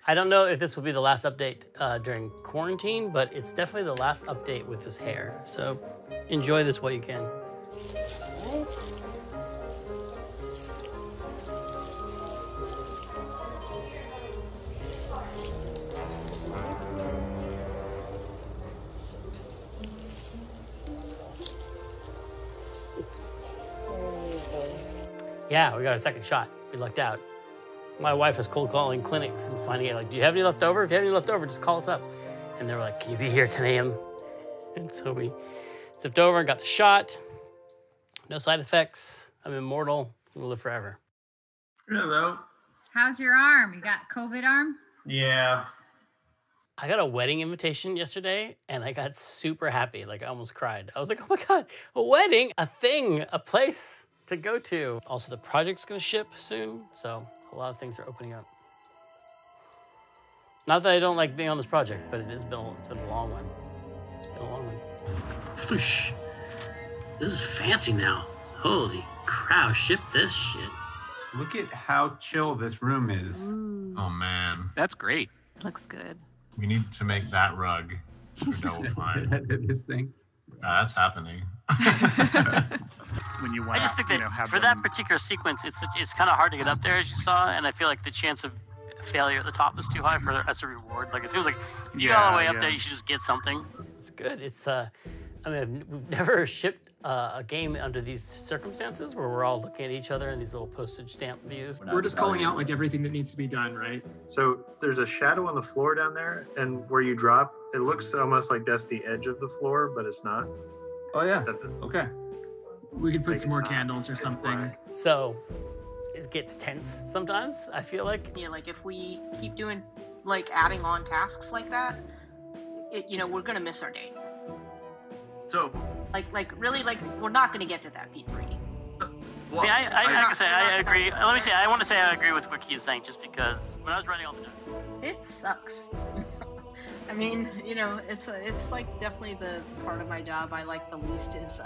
I don't know if this will be the last update during quarantine, but it's definitely the last update with his hair. So enjoy this while you can. Yeah, we got a second shot. We lucked out. My wife was cold calling clinics and finding out, like, do you have any left over? If you have any left over, just call us up. And they were like, can you be here at 10 a.m.? And so we zipped over and got the shot. No side effects. I'm immortal. I'm gonna live forever. Hello. How's your arm? You got COVID arm? Yeah. I got a wedding invitation yesterday, and I got super happy. Like, I almost cried. I was like, oh my God, a wedding, a thing, a place to go to. Also, the project's gonna ship soon, so a lot of things are opening up. Not that I don't like being on this project, but it's been a long one. It's been a long one. Whoosh. This is fancy now. Holy cow, ship this shit. Look at how chill this room is. Ooh. Oh man, That's great. Looks good. we need to make that rug double fine. This thing. That's happening. When you want I just think to, that have for that particular sequence, it's kind of hard to get up there, as you saw, and I feel like the chance of failure at the top is too high for as a reward. Like, it seems like if you go all the way up there, you should just get something. It's good. It's I mean, we've never shipped a game under these circumstances where we're all looking at each other in these little postage stamp views. We're just calling out like everything that needs to be done, right? So there's a shadow on the floor down there, and where you drop, it looks almost like that's the edge of the floor, but it's not. Oh yeah. Okay. We could put some more candles or something. So it gets tense sometimes, I feel like. Yeah, like if we keep doing, like adding on tasks like that, we're gonna miss our day. So, Really, we're not gonna get to that P3. Well, I agree. Let me say, I want to say I agree with what Key's saying, just because when I was writing all the notes, It sucks. I mean, it's like definitely the part of my job I like the least is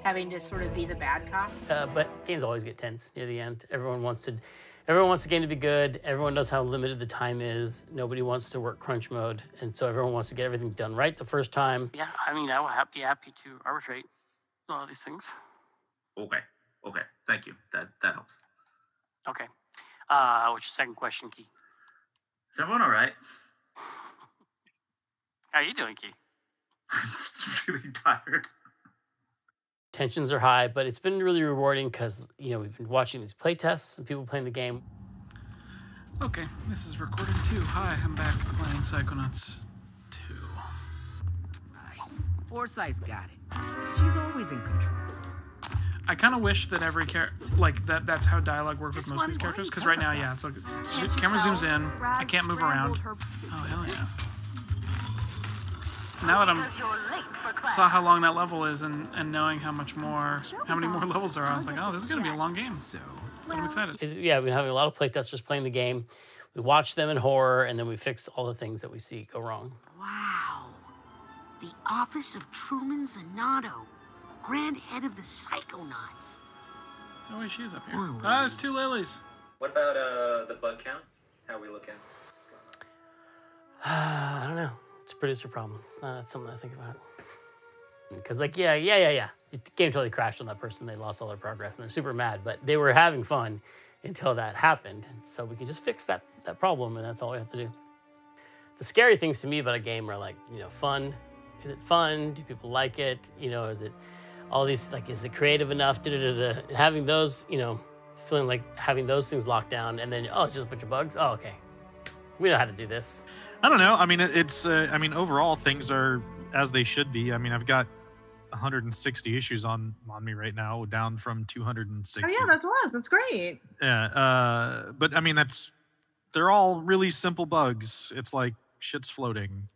having to sort of be the bad cop. but games always get tense near the end. Everyone wants the game to be good. Everyone knows how limited the time is. Nobody wants to work crunch mode, and so everyone wants to get everything done right the first time. Yeah, I mean, I would be happy to arbitrate a lot of these things. okay. Thank you. That helps. Okay. What's your second question, Key? Is everyone all right? How are you doing, Key? I'm just really tired. Tensions are high, but it's been really rewarding because, we've been watching these play tests and people playing the game. Okay, this is recording too. Hi, I'm back playing Psychonauts 2. Forsyth's got it. She's always in control. I kind of wish that every that's how dialogue works with most of these characters, because right now, yeah, it's like camera zooms in, I can't move around. Oh, hell yeah. Now that saw how long that level is and knowing how many more levels there are, I was like, oh, this is going to be a long game. So I'm excited. We've been having a lot of playtesters playing the game. We watch them in horror, and then we fix all the things that we see go wrong. Wow. The Office of Truman Zanato, Grand Head of the Psychonauts. Oh, wait, she is up here. Ah, there's 2 lilies. What about the bug count? How are we looking? I don't know. It's a producer problem. It's not something I think about. Because, the game totally crashed on that person. They lost all their progress, and they're super mad. But they were having fun until that happened. And so we can just fix that problem, and that's all we have to do. The scary things to me about a game are, fun. Is it fun? Do people like it? Is it all these, is it creative enough? Having those, feeling like having those things locked down, and then, it's just a bunch of bugs? Oh, okay. We know how to do this. I don't know. I mean, it's. Overall, things are as they should be. I mean, I've got 160 issues on me right now, down from 260. Oh yeah, that's great. Yeah, but I mean, they're all really simple bugs. It's like shit's floating.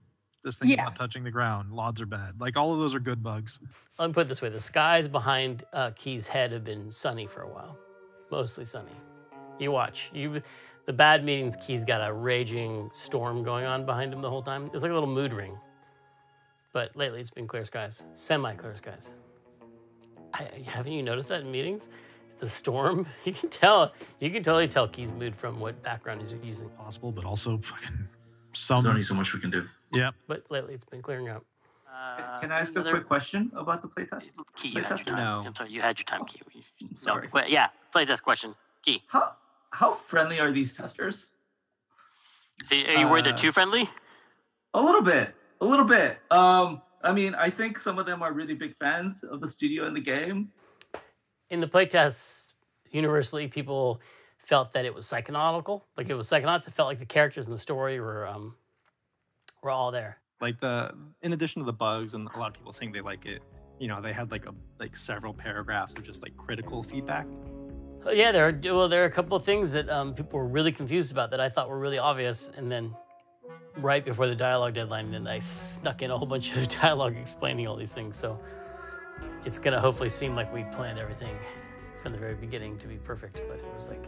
This thing's not touching the ground. LODs are bad. All of those are good bugs. Let me put it this way: the skies behind Key's head have been sunny for a while, mostly sunny. You watch. The bad meetings, Key's got a raging storm going on behind him the whole time. It's like a little mood ring. But lately it's been clear skies, semi-clear skies. Haven't you noticed that in meetings? the storm. You can totally tell Key's mood from what background he's using. Possible, but also fucking There's only so much we can do. Yeah. But lately it's been clearing up. Can I ask a quick question about the playtest? Key, you had your time. No. I'm sorry, you had your time, Key. Sorry. No, wait, yeah, playtest question. Key. How friendly are these testers? See, are you worried they're too friendly? A little bit. I mean, I think some of them are really big fans of the studio and the game. In the playtests, universally, people felt that it was psychonautical. Like it was Psychonauts. It felt like the characters in the story were all there. Like in addition to the bugs and a lot of people saying they like it, you know, they had like several paragraphs of just like critical feedback. Yeah, there are a couple of things that people were really confused about that I thought were really obvious, and then right before the dialogue deadline, and I snuck in a whole bunch of dialogue explaining all these things. So it's gonna hopefully seem like we planned everything from the very beginning to be perfect, but it was like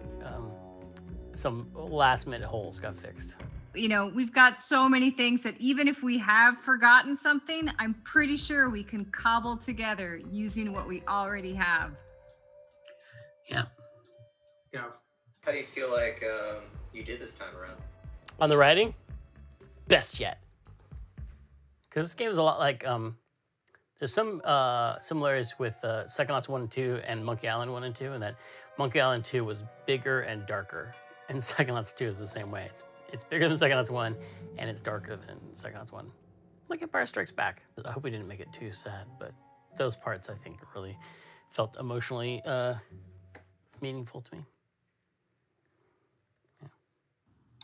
some last-minute holes got fixed. You know, we've got so many things that even if we have forgotten something, I'm pretty sure we can cobble together using what we already have. Yeah. How do you feel like you did this time around? On the writing, best yet. Because this game is a lot like, there's some similarities with Psychonauts 1 and 2 and Monkey Island 1 and 2, and that Monkey Island 2 was bigger and darker, and Psychonauts 2 is the same way. It's bigger than Psychonauts 1, and it's darker than Psychonauts 1. Like Empire Strikes Back. I hope we didn't make it too sad, but those parts I think really felt emotionally meaningful to me.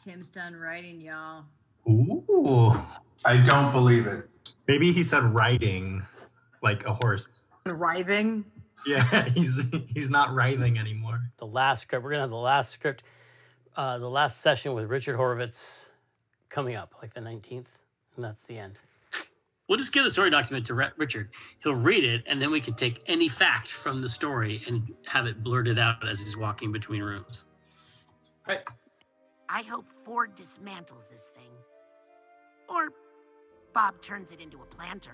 Tim's done writing, y'all. Ooh, I don't believe it. Maybe he said riding like a horse. Writhing? Yeah, he's not writhing anymore. The last script, we're gonna have the last script, the last session with Richard Horowitz coming up, like the 19th, and that's the end. We'll just give the story document to Richard. He'll read it, and then we can take any fact from the story and have it blurted out as he's walking between rooms. I hope Ford dismantles this thing. Or Bob turns it into a planter.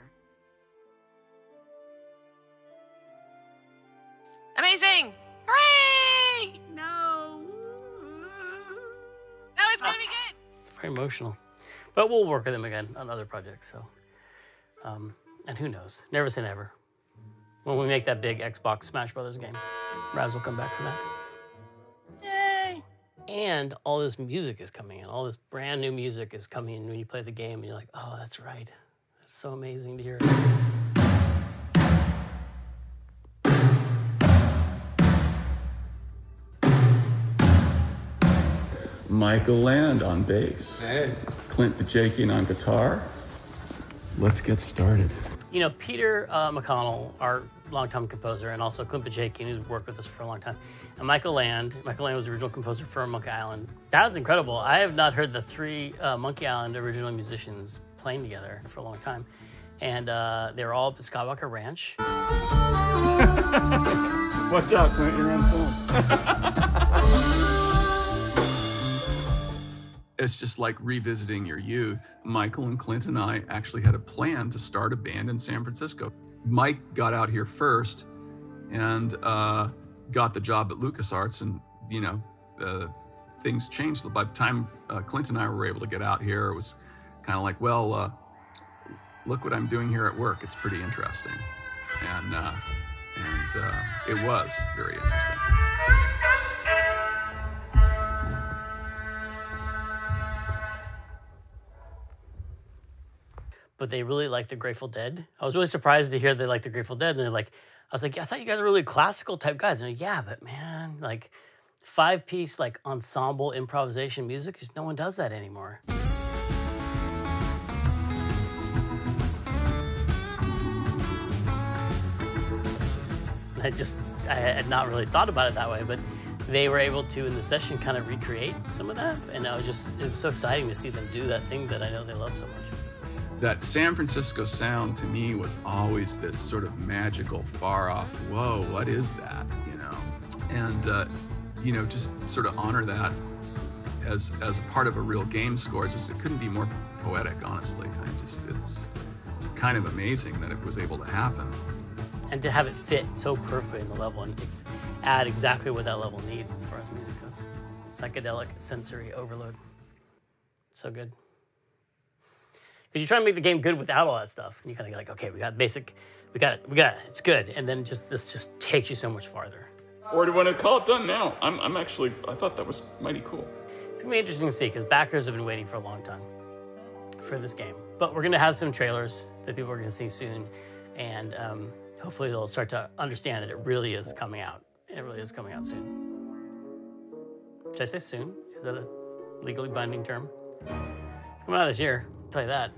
Amazing! Hooray! No. No, it's gonna be good. It's very emotional. But we'll work with him again on other projects, so. And who knows? Never say never. When we make that big Xbox Smash Brothers game, Raz will come back for that. Yay! And all this music is coming in. All this brand new music is coming in when you play the game, and you're like, oh, that's right. It's so amazing to hear. Michael Land on bass. Hey. Clint Pachakian on guitar. Let's get started. You know, Peter McConnell, our longtime composer, and also Clint Pachakian, who's worked with us for a long time, and Michael Land was the original composer for Monkey Island. That was incredible. I have not heard the three Monkey Island original musicians playing together for a long time. And they were all at Skywalker Ranch. Watch out, Clint, you're on film. It's just like revisiting your youth. Michael and Clint and I actually had a plan to start a band in San Francisco. Mike got out here first and got the job at LucasArts, and you know, things changed. By the time Clint and I were able to get out here, it was kind of like, well, look what I'm doing here at work. It's pretty interesting, and it was very interesting. But they really like the Grateful Dead. I was really surprised to hear they like the Grateful Dead. And they're like, I was like, I thought you guys were really classical type guys. And they're like, yeah, but man, like 5-piece like ensemble improvisation music, just no one does that anymore. I had not really thought about it that way, but they were able to, in the session, kind of recreate some of that. And it was so exciting to see them do that thing that I know they love so much. That San Francisco sound to me was always this sort of magical, far off, whoa, what is that, you know? And, you know, just sort of honor that as a part of a real game score. Just, it couldn't be more poetic, honestly. It's kind of amazing that it was able to happen. and to have it fit so perfectly in the level and add exactly what that level needs as far as music goes. Psychedelic sensory overload. So good. Because you try to make the game good without all that stuff, and you kind of get like, okay, we got basic, we got it, it's good, and then this just takes you so much farther. Or do you want to call it done now? I'm actually, I thought that was mighty cool. It's gonna be interesting to see, because backers have been waiting for a long time for this game. But we're gonna have some trailers that people are gonna see soon, and hopefully they'll start to understand that it really is coming out. It really is coming out soon. Should I say soon? Is that a legally binding term? It's coming out this year, I'll tell you that.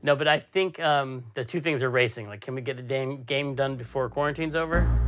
No, but I think the two things are racing. Like, can we get the game done before quarantine's over?